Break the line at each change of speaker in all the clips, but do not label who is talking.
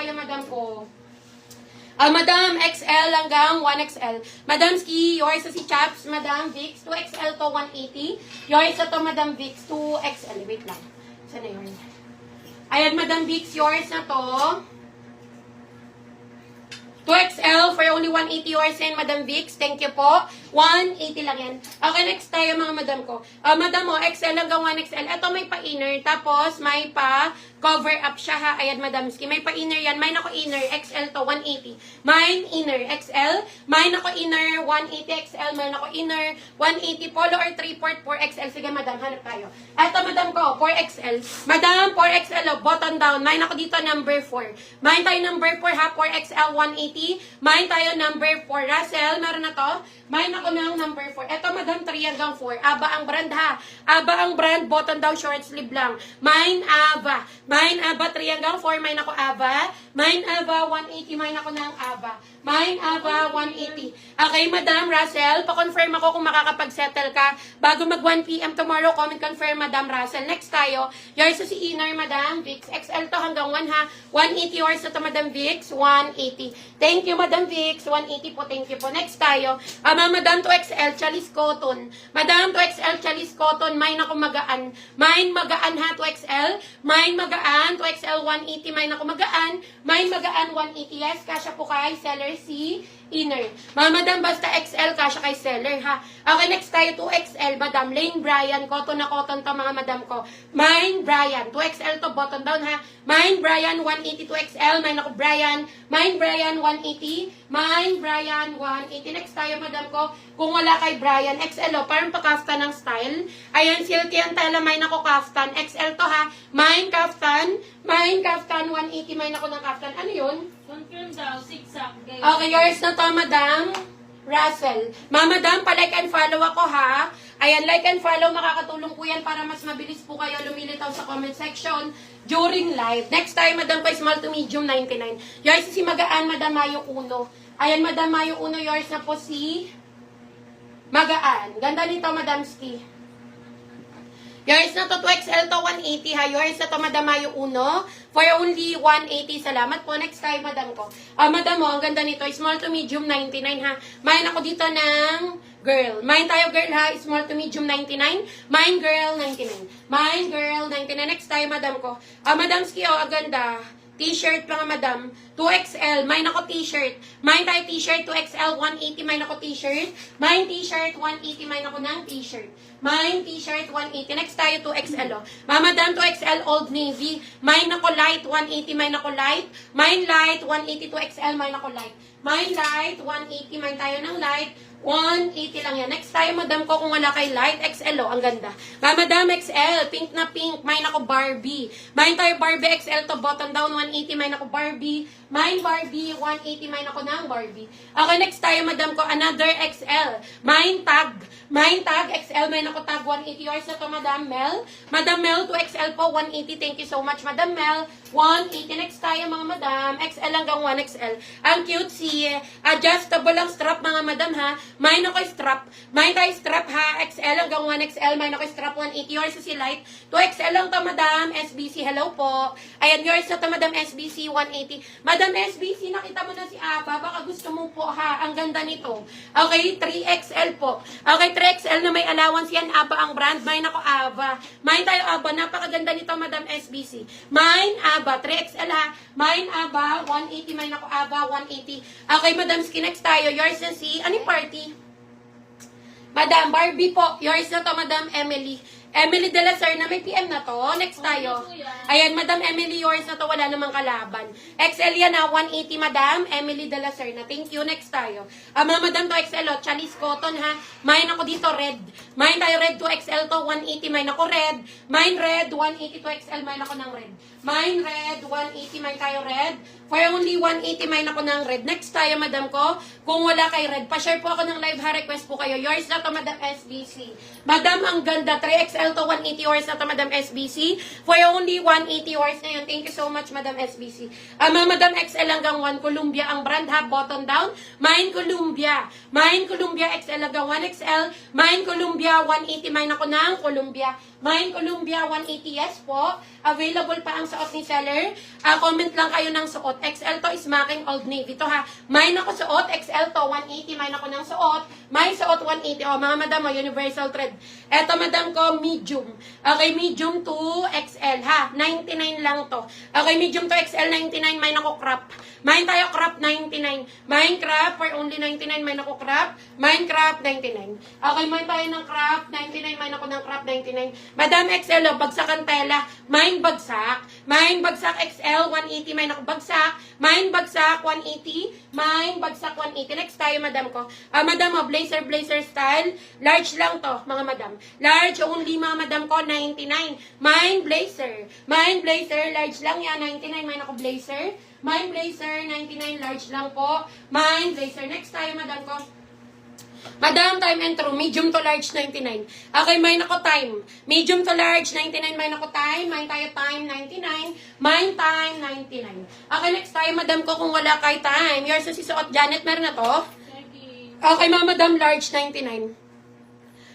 tayo, madam ko. Madam, XL hanggang 1XL. Madam Ski, yours sa si Chaps, Madam Vix, 2XL to 180. Yours sa to, Madam Vix, 2XL. Wait lang. Saan na yun? Ayan, Madam Vix, yours na to. 2XL for only 180 yours and Madam Vix. Thank you po. 180 lang yan. Okay, next tayo mga madam ko. Madam mo, XL hanggang 1XL. Ito may pa-inner. Tapos may pa-cover up siya ha. Ayan, Madam Ski. May pa-inner yan. Mine ako inner. XL to 180. Mine inner. XL. Mine ako inner. 180 XL. Mine ako inner. 180 polo or 3/4 4XL. Sige, madam. Hanap tayo. Ito, madam ko. 4XL. Madam, 4XL. Button down. Mine ako dito number 4. Mine tayo number 4 ha. 4XL 180. Mine tayo number 4. Russell, meron na to? Mine ako ng number 4. Ito, madam, 3 hanggang 4. Aba ang brand ha. Aba ang brand. Button down, short sleeve lang. Mine, Aba. Mine, Aba, 3 hanggang 4. Mine ako, Aba. Mine, Aba, 180. Mine ako ng Aba. Mine, Aba, 180. Okay, madam, Russell, pa-confirm ako kung makakapag-settle ka. Bago mag 1 p.m. tomorrow, comment confirm, madam Russell. Next tayo, yours sa si Inner, madam Vix. XL to hanggang 1 ha. 180 yours sa to, madam Vix. 180. Thank you, madam Vix. 180 po, thank you po. Next tayo, madam 2XL, Chalis Cotton. Madam 2XL, Chalis Cotton. Mine ako magaan. Mine magaan ha, 2XL. Mine magaan, 2XL, 180. Mine ako magaan. Mine magaan, 180. Yes, kasya po kay seller si Inner. Madam, basta XL, kasya kay seller, ha? Okay, next tayo, 2XL, madam. Lane Brian, cotton na cotton to, mga madam ko. Mine, Brian. 2XL to, button down, ha? Mine, Brian, 180, 2XL. Mine ako, Brian. Mine, Brian, 180. Mine, Brian, 180. Next tayo, madam ko. Kung wala kay Brian, XL, parang pa-kaftan ng style. Ayan, silky ang tela. Mine ako, kaftan. XL to, ha? Mine, kaftan. Mine, kaftan, 180. Mine ako ng kaftan. Ano yun?
Confirm daw, zigzag.
Okay, yours na to, madam. Russell. Madam, pa-like and follow ako, ha? Ayan, like and follow, makakatulong po yan para mas mabilis po kayo lumilitaw sa comment section during live. Next time, madam, pa small to medium, 99. Yours si Magaan, madam Mayo Uno. Ayan, madam Mayo Uno, yours na po si Magaan. Ganda nito, madam Ski. Yours na to, 2XL to 180 ha. Yours na to, madam Mayo Uno. For only 180. Salamat po. Next time, madam ko. Madam mo, ang ganda nito. Small to medium, 99 ha. Main ako dito ng girl. Main tayo girl ha. Small to medium, 99. Main girl, 99. Main girl, 99. Next time, madam ko. Madam Ski, ang ganda. T-shirt mga madam, 2XL, mine ako t-shirt. Mine tayo t-shirt, 2XL, 180, mine ako t-shirt. Mine t-shirt, 180, mine ako ng t-shirt. Mine t-shirt, 180. Next tayo, 2XL. Madam, 2XL, Old Navy. Mine ako light, 180, mine ako light. Mine light, 180, 2XL, mine ako light. Mine light, 180, mine tayo ng light. 180 lang yan. Next tayo, madam ko, kung wala kay light, XL, ang ganda. Madam, XL, pink na pink, mine ako Barbie. Mine tayo Barbie, XL to button down, 180, mine ako Barbie. Mine Barbie, 180, mine ako ng Barbie. Okay, next tayo, madam ko, another XL. Mine tag. Mine tag, XL, mine ako tag, 180. Yours na to, madam Mel. Madam Mel, 2XL po, 180. Thank you so much, madam Mel. 180. Next tayo, mga madam. XL hanggang 1XL. Ang cute si adjustable ang strap, mga madam, ha. Mine ako strap. Mine tayo strap, ha. XL hanggang 1XL. Mine ako strap, 180. Yours si light. 2XL lang to, madam. SBC, hello po. Ayan, yours na to, madam SBC, 180. Madam SBC, nakita mo na si Aba. Baka gusto mo po, ha. Ang ganda nito. Okay, 3XL po. Okay, 3XL na may allowance yan. Aba ang brand. Mine ako Aba. Mine tayo Aba. Napakaganda nito, madam SBC. Mine Aba. 3XL, ha. Mine Aba. 180. Mine ako Aba. 180. Okay, madam Ski. Next tayo. Yours na si, anong party? Madam Barbie po. Yours na to, madam Emily. Emily de la Serna, may PM na to. Next tayo. Ayan, madam Emily, yours na to. Wala namang kalaban. XL yan na, 180, madam Emily de la Serna. Thank you. Next tayo. Madam to XL, Chalis Cotton, ha. Mine ako dito, red. Mine tayo red, 2XL to, 180. Mine ako red. Mine red, 180, 2XL. Mine ako ng red. Mine red, 180. Mine tayo red. For only 180, mine ako ng red. Next tayo, madam ko. Kung wala kay red, pa-share po ako ng live, ha. Request po kayo. Yours na to, madam SBC. Madam, ang ganda. 3XL to 180 yours na to, madam SBC. For only 180 yours na yun. Thank you so much, madam SBC. Madam XL hanggang 1, Columbia ang brand, ha. Button down. Mine Columbia. Mine Columbia XL hanggang 1XL. Mine Columbia 180. Mine ako ng Columbia. Mine Columbia 180, yes po. Available pa ang suot ni seller. Comment lang kayo ng suot. XL to is Smacking Old Navy. Ito ha. Mine ako suot. XL to 180. Mine ako ng suot. Mine suot 180. O mga madam, universal thread. Eto madam ko, medium. Okay, medium to XL ha. 99 lang to. Okay, medium to XL 99. Mine ako crop. Mine tayo crop 99. Mine crop for only 99. Mine ako crop. Mine crop 99. Okay, mine tayo ng crop 99. Mine ako ng crop 99. Madam XL, oh, bagsakan tela. Mine bagsak. Mine bagsak XL 180. Mine ako bagsak. Mine bagsak 180. Mine bagsak 180. Next tayo, madam ko. Madam, oh, blazer style. Large lang to, mga madam. Large only, mga madam ko, 99. Mine blazer. Mine blazer, large lang yan, 99. Mine ako blazer. Mine blazer, 99. Large lang po. Mine blazer. Next tayo, madam ko. Madam, time and true. Medium to large, 99. Okay, mine ako time. Medium to large, 99. Mine ako time. Mine tayo time, 99. Mine time, 99. Okay, next tayo, madam ko, kung wala kay time. Yours na si Suot Janet, meron na to? Okay, madam, large, 99.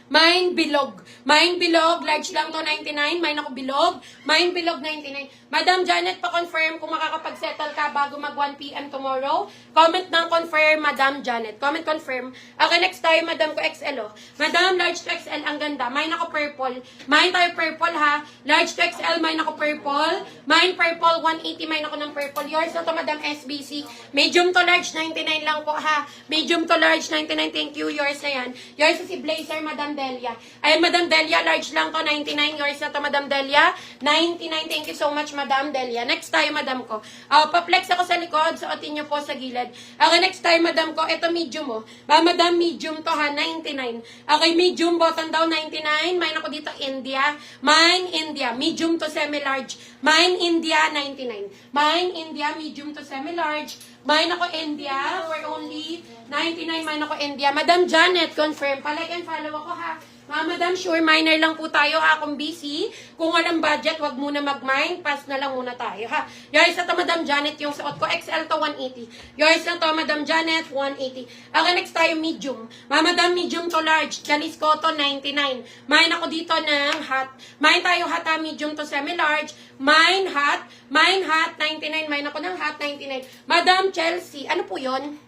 Mine bilog. Mine bilog, large lang to, 99. Mine ako bilog. Mine bilog, 99. Madam Janet, pa-confirm kung makakapag-settle ka bago mag 1 p.m. tomorrow. Comment ng confirm, Madam Janet. Comment confirm. Okay, next tayo, Madam ko XL, oh. Madam, large to XL, ang ganda. Mine ako purple. Mine tayo purple, ha. Large to XL, mine ako purple. Mine purple, 180. Mine ako ng purple. Yours na to, Madam SBC. Medium to large, 99 lang po, ha. Medium to large, 99. Thank you. Yours na yan. Yours na si Blazer, Madam Delia. Ayan, Madam Delia, large lang to, 99. Yours na to, Madam Delia. 99. Thank you so much, Madam Delia. Next tayo, Madam ko. Pa-flex ako sa likod. Suotin nyo po sa gilid. Okay, next tayo, Madam ko. Ito, medium, oh. Madam, medium to, ha. 99. Okay, medium, button down, 99. Mine ako dito, India. Mine, India. Medium to semi-large. Mine, India, 99. Mine, India, medium to semi-large. Mine ako, India. For only 99. Mine ako, India. Madam Janet, confirm. Palike and follow ako, ha. Madam, sure, minor lang po tayo, ha, kung busy. Kung walang budget, wag muna mag-mine. Pass na lang muna tayo, ha. Yours na to, Madam Janet, yung suot ko. XL to, 180. Yours na to, Madam Janet, 180. Okay, next tayo, medium. Madam, medium to large. Chalis ko to, 99. Mine ako dito ng hot. Mine tayo hot, ha, medium to semi-large. Mine hot. Mine hot, 99. Mine ako ng hot, 99. Madam Chelsea, ano po yon?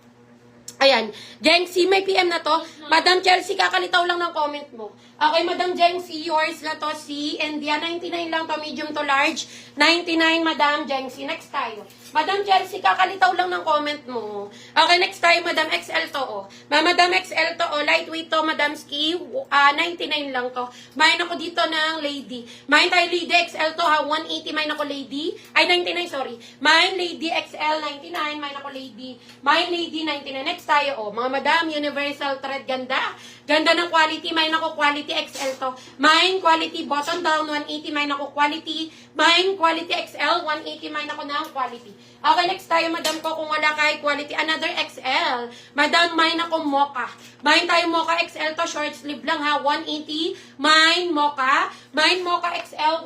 Ayan. Jengsi, may PM na to. Madam Chelsea, kakalitaw lang ng comment mo. Okay, Madam Jengsi, yours na to si India. 99 lang to, medium to large. 99, Madam Jengsi. Next tayo. Madam Chelsea, kakalitaw lang ng comment mo. Okay, next tayo, Madam XL to, oh. Madam XL to, oh. Lightweight to, Madam Ski. 99 lang to. Mine ako dito ng lady. Mine tayo lady XL to, ha. 180, mine ako lady. Ay, 99, sorry. Mine lady XL, 99. Mine ako lady. Mine lady, 99. Next tayo, oh. Mga Madam, universal thread, ganda. Ganda ng quality. Mine ako quality XL to. Mine quality bottom down, 180. Mine ako quality. Mine quality XL, 180. Mine ako ng quality. Okay, next tayo, Madam ko, kung wala kay quality, another XL. Madam, mine ako mocha. Mine tayo mocha XL to, short sleeve lang, ha. 180. Mine mocha. Mine mocha XL,